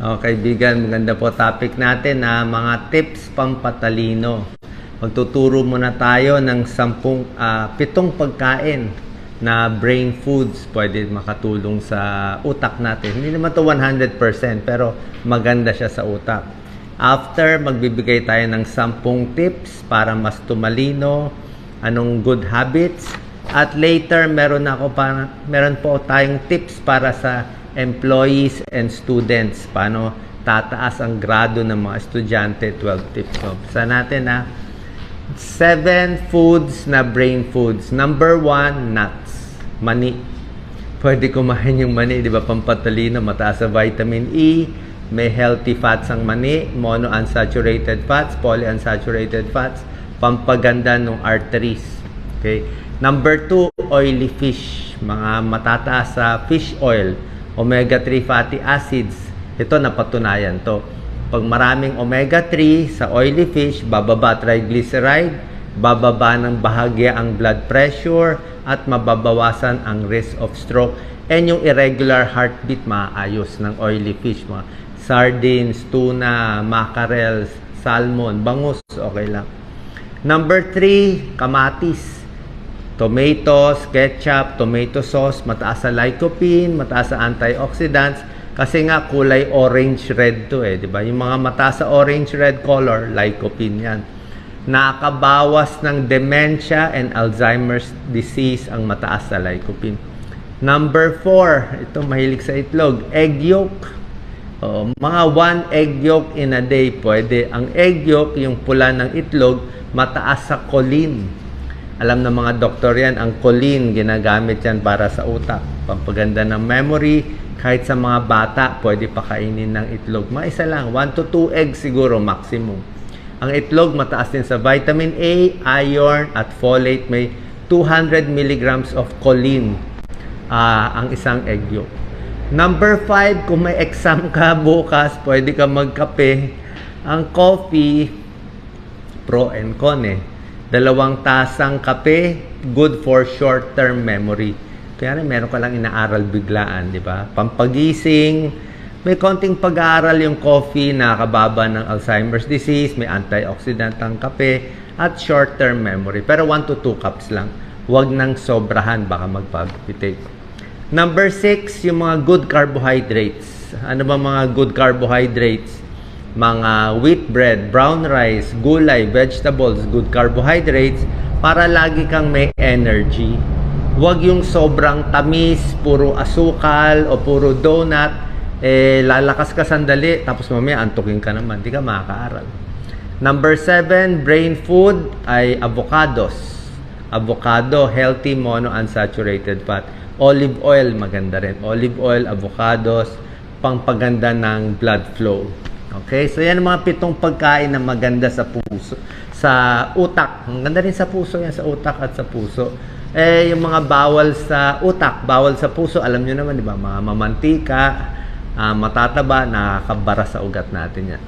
Kaibigan, maganda po topic natin na mga tips pampatalino. Magtuturo muna tayo ng 7 pagkain na brain foods pwede makatulong sa utak natin. Hindi naman to 100% pero maganda siya sa utak. After, magbibigay tayo ng 10 tips para mas tumalino, anong good habits. At later, meron po tayong tips para sa employees and students. Paano tataas ang grado ng mga estudyante, 12 tips. So, sa natin 7 foods na brain foods. Number 1, nuts. Mani. Pwede kumain yung mani, di ba? Pampatalino, mataas sa vitamin E, may healthy fats ang mani, monounsaturated fats, polyunsaturated fats, pampaganda ng arteries. Okay? Number 2, oily fish. Mga matataas sa fish oil, omega-3 fatty acids. Ito napatunayan to. Pag maraming omega-3 sa oily fish, bababa triglyceride, bababa ng bahagya ang blood pressure, at mababawasan ang risk of stroke. And yung irregular heartbeat, maayos ng oily fish. Mga sardines, tuna, mackerel, salmon, bangus, okay lang. Number 3, kamatis. Tomatoes, ketchup, tomato sauce, mataas sa lycopene, mataas sa antioxidants, kasi nga kulay orange-red to di ba? Yung mga mataas sa orange-red color, lycopene yan. Nakakabawas ng dementia and Alzheimer's disease ang mataas sa lycopene. Number 4, ito mahilig sa itlog, egg yolk. Mga 1 egg yolk in a day pwede. Ang egg yolk, yung pula ng itlog, mataas sa choline. Alam ng mga doktor yan, ang choline, ginagamit yan para sa utak. Pampaganda ng memory, kahit sa mga bata, pwede pakainin ng itlog. Mga isa lang, 1 to 2 eggs siguro, maximum. Ang itlog, mataas din sa vitamin A, iron, at folate. May 200 milligrams of choline ang isang egg yolk. Number 5, kung may exam ka bukas, pwede ka magkape. Ang coffee, pro and con 2 tasang kape, good for short-term memory. Kaya meron ka lang inaaral biglaan, di ba? Pampagising, may konting pag-aaral yung coffee, nakakababa ng Alzheimer's disease, may antioxidant ang kape, at short-term memory. Pero 1 to 2 cups lang. Huwag nang sobrahan, baka magpag-pitate. Number 6, yung mga good carbohydrates. Ano ba mga good carbohydrates? Mga wheat bread, brown rice, gulay, vegetables, good carbohydrates para lagi kang may energy. Huwag yung sobrang tamis, puro asukal o puro donut, lalakas ka sandali tapos mamaya antukin ka naman, di ka makakaaral. Number 7, brain food ay avocados. Avocado, healthy monounsaturated fat. Olive oil, maganda rin. Olive oil, avocados, pangpaganda ng blood flow. Okay, so yan ang mga 7 pagkain na maganda sa puso, sa utak. Maganda rin sa puso yan, sa utak at sa puso. Yung mga bawal sa utak, bawal sa puso, alam nyo naman, di ba? Mga mamantika, matataba, nakakabara sa ugat natin yan.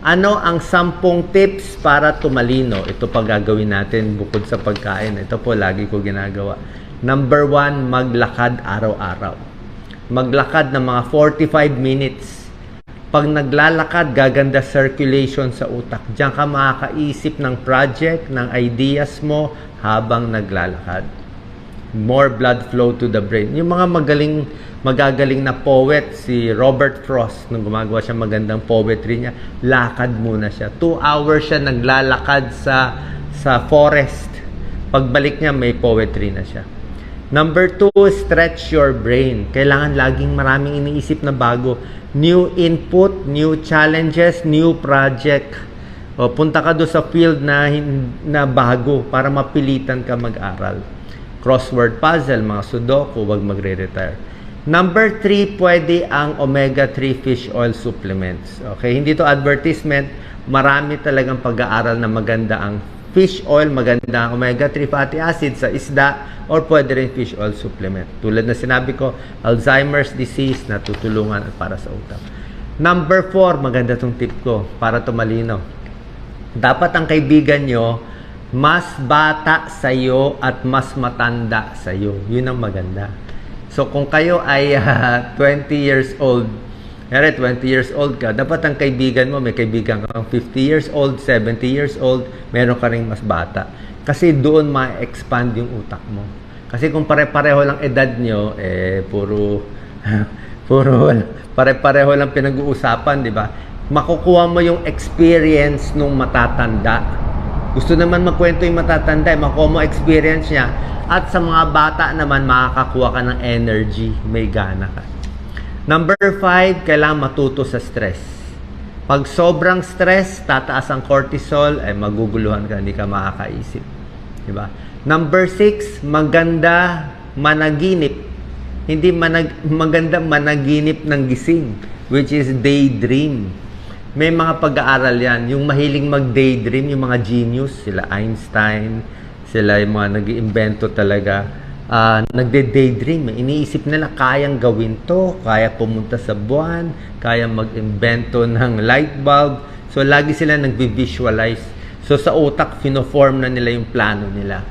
Ano ang 10 tips para tumalino? Ito pa gagawin natin bukod sa pagkain. Ito po, lagi ko ginagawa. Number 1, maglakad araw-araw. Maglakad ng mga 45 minutes. Pag naglalakad, gaganda circulation sa utak. Diyan ka makakaisip ng project, ng ideas mo habang naglalakad. More blood flow to the brain. Yung mga magagaling na poet, si Robert Frost, nung gumagawa siya magandang poetry niya, lakad muna siya. 2 hours siya naglalakad sa forest. Pagbalik niya, may poetry na siya. Number 2, stretch your brain. Kailangan laging maraming iniisip na bago. New input, new challenges, new project. Punta ka doon sa field na bago para mapilitan ka mag-aral. Crossword puzzle, mga sudoku, huwag magre-retire. Number 3, pwede ang omega-3 fish oil supplements. Okay, hindi to advertisement. Marami talagang pag-aaral na maganda ang fish oil, maganda ang omega-3 fatty acids sa isda, or pwede rin fish oil supplement. Tulad na sinabi ko, Alzheimer's disease, natutulungan at para sa utak. Number 4, maganda tong tip ko para tumalino. Dapat ang kaibigan nyo, mas bata sa'yo at mas matanda sa'yo. Yun ang maganda. So kung kayo ay 20 years old Kaya 20 years old ka, dapat ang kaibigan mo, may kaibigan kang 50 years old, 70 years old, meron ka ring mas bata. Kasi doon ma-expand yung utak mo. Kasi kung pare-pareho lang edad nyo, puro pare-pareho lang pinag-uusapan, di ba? Makukuha mo yung experience nung matatanda. Gusto naman magkwento yung matatanda, makuha mo experience niya. At sa mga bata naman, makakakuha ka ng energy, may gana ka. Number 5, kailangan matuto sa stress. Pag sobrang stress, tataas ang cortisol, maguguluhan ka, hindi ka makakaisip. Diba? Number 6, maganda managinip. Hindi maganda managinip ng gising, which is daydream. May mga pag-aaral yan. Yung mahiling mag-daydream, yung mga genius, sila Einstein, sila yung mga nag-iimbento talaga, nagde-daydream. Iniisip nila, kayang gawin to, kaya pumunta sa buwan, kaya mag-imbento ng light bulb. So, lagi sila nagbi-visualize. So, sa utak, fino-form na nila yung plano nila.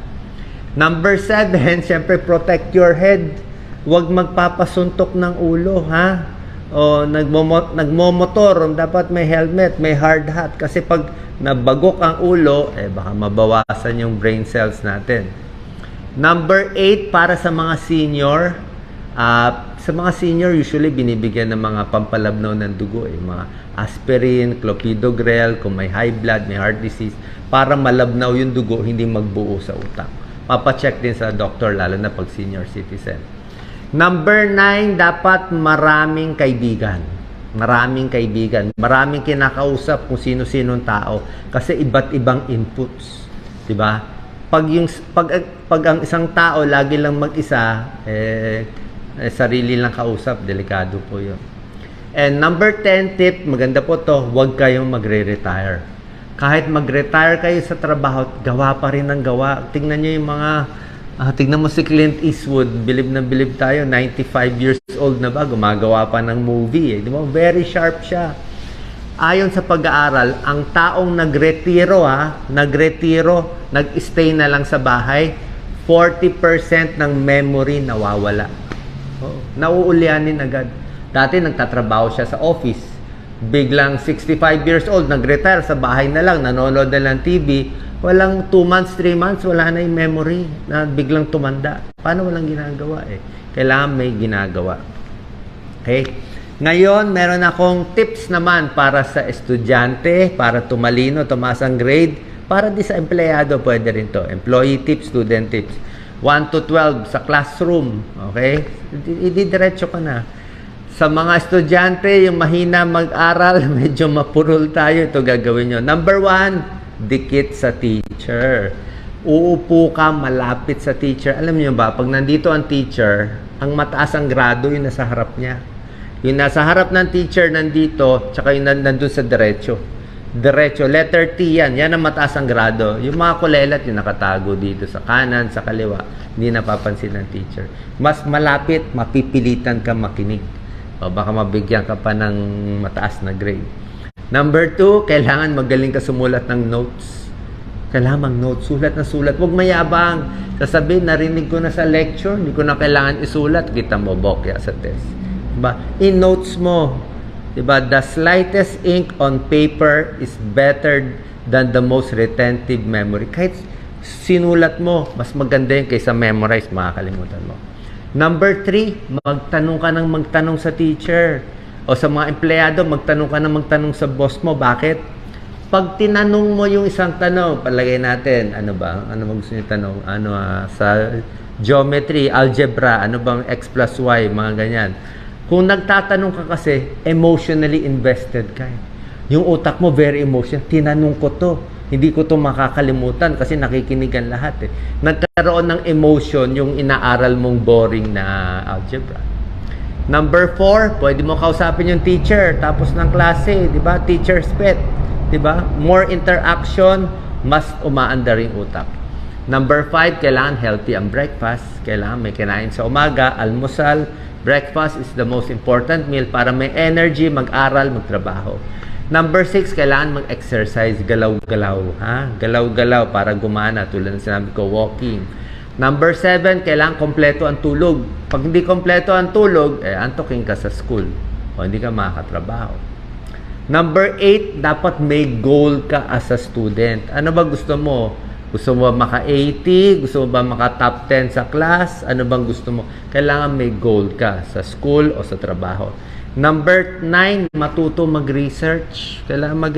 Number 7, syempre, protect your head. Huwag magpapasuntok ng ulo, ha? O nagmomotor, dapat may helmet, may hard hat. Kasi pag nabagok ang ulo, baka mabawasan yung brain cells natin. Number 8, para sa mga senior. Sa mga senior, usually binibigyan ng mga pampalabnaw ng dugo. Mga aspirin, clopidogrel, kung may high blood, may heart disease, para malabnaw yung dugo, hindi magbuo sa utak. Papacheck din sa doktor, lalo na pag senior citizen. Number 9, dapat maraming kaibigan. Maraming kaibigan. Maraming kinakausap kung sino-sinong tao. Kasi iba't ibang inputs. Diba? Pag ang isang tao lagi lang mag-isa, sarili lang kausap, delikado po yun. And number 10 tip, maganda po to, huwag kayong magre-retire. Kahit mag-retire kayo sa trabaho, gawa pa rin ng gawa. Tingnan nyo yung mga, tingnan mo si Clint Eastwood, bilib na bilib tayo, 95 years old na ba, gumagawa pa ng movie. Di ba? Very sharp siya. Ayon sa pag-aaral, ang taong nagretiro, nag-stay na lang sa bahay, 40% ng memory nawawala. Nauulyanin agad. Dati nagtatrabaho siya sa office. Biglang 65 years old, nag-retire sa bahay na lang, nanonood na lang TV. Walang 2 months, 3 months, wala na yung memory na biglang tumanda. Paano walang ginagawa Kailangan may ginagawa. Okay? Ngayon, meron akong tips naman para sa estudyante, para tumalino, tumaas ang grade, para di sa empleyado, pwede rin to. Employee tips, student tips. 1 to 12 sa classroom. Okay? Ididiretso ka na. Sa mga estudyante, yung mahina mag-aral, medyo mapurol tayo, ito gagawin nyo. Number 1, dikit sa teacher. Uupo ka malapit sa teacher. Alam niyo ba, pag nandito ang teacher, ang mataas ang grado, yung nasa harap niya. Yung nasa harap ng teacher nandito, tsaka yung nandun sa diretso. Diretso, letter T yan. Yan ang mataas ang grado. Yung mga kulelat, yung nakatago dito sa kanan, sa kaliwa, hindi napapansin ng teacher. Mas malapit, mapipilitan ka makinig. O baka mabigyan ka pa ng mataas na grade. Number 2, kailangan magaling ka sumulat ng notes. Kailangan mag-notes, sulat na sulat. Huwag mayabang. Sasabihin, narinig ko na sa lecture, hindi ko na kailangan isulat. Kita mo, bokya sa test. Diba? In notes mo, diba? The slightest ink on paper is better than the most retentive memory. Kahit sinulat mo, mas maganda yun kaysa memorize, makakalimutan mo. Number 3, magtanong ka ng magtanong sa teacher. O sa mga empleyado, magtanong ka ng magtanong sa boss mo. Bakit? Pag tinanong mo yung isang tanong, palagay natin, ano ba? Ano gusto niyo tanong? Sa geometry, algebra, ano bang x plus y, mga ganyan. Kung nagtatanong ka kasi, emotionally invested ka. Yung utak mo, very emotional. Tinanong ko to. Hindi ko to makakalimutan kasi nakikinigan lahat. Nagkaroon ng emotion yung inaaral mong boring na algebra. Number 4, pwede mo kausapin yung teacher tapos ng klase, di ba? Teacher's pet, di ba? More interaction, mas umaandar yung utak. Number 5, kailangan healthy ang breakfast. Kailangan may kinain sa umaga, almusal. Breakfast is the most important meal para may energy, mag-aral, magtrabaho. Number 6, kailangan mag-exercise, galaw-galaw. Galaw-galaw para gumana, tulad ng sinabi ko, walking. Number 7, kailangan kompleto ang tulog. Pag hindi kompleto ang tulog, antokin ka sa school. o hindi ka makakatrabaho. Number 8, dapat may goal ka as a student. Ano ba gusto mo? Gusto mo ba maka-80? Gusto mo ba maka-top 10 sa class? Ano bang gusto mo? Kailangan may goal ka sa school o sa trabaho. Number 9, matuto mag-research. Kailangan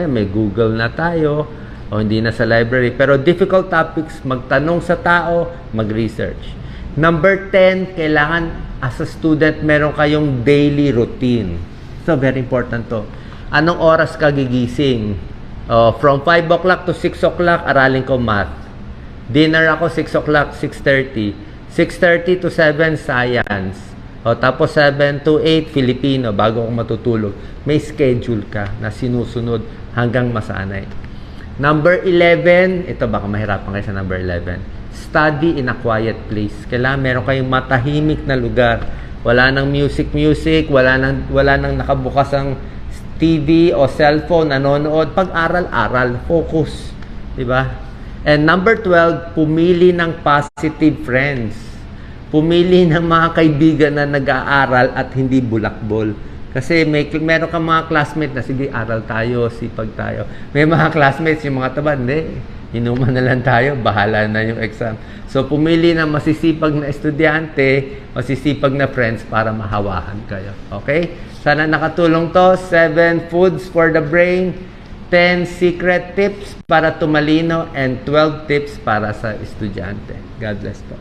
may Google na tayo o hindi na sa library. Pero difficult topics, magtanong sa tao, mag-research. Number 10, kailangan as a student, meron kayong daily routine. So, very important to. Anong oras ka gigising? From 5 o'clock to 6 o'clock, aralin ko math. Dinner ako 6 o'clock, 6:30. 6:30 to 7, science. Tapos 7 to 8, Filipino, bago ako matutulog. May schedule ka na sinusunod hanggang masanay. Number 11, ito baka mahirapan kayo sa number 11. Study in a quiet place. Kailangan meron kayong matahimik na lugar. Wala nang music, wala nang nakabukas ang TV o cellphone, nanonood. Pag-aral, focus. Diba? And number 12, pumili ng positive friends. Pumili ng mga kaibigan na nag-aaral at hindi bulakbol. Kasi meron kang mga classmates na, sige, aral tayo, sipag tayo. May mga classmates, yung mga taba, hindi. Inuman na lang tayo, bahala na yung exam. So, pumili ng masisipag na estudyante, masisipag na friends para mahawakan kayo. Okay? Sana nakatulong to. 7 foods for the brain, 10 secret tips para tumalino, and 12 tips para sa estudyante. God bless po.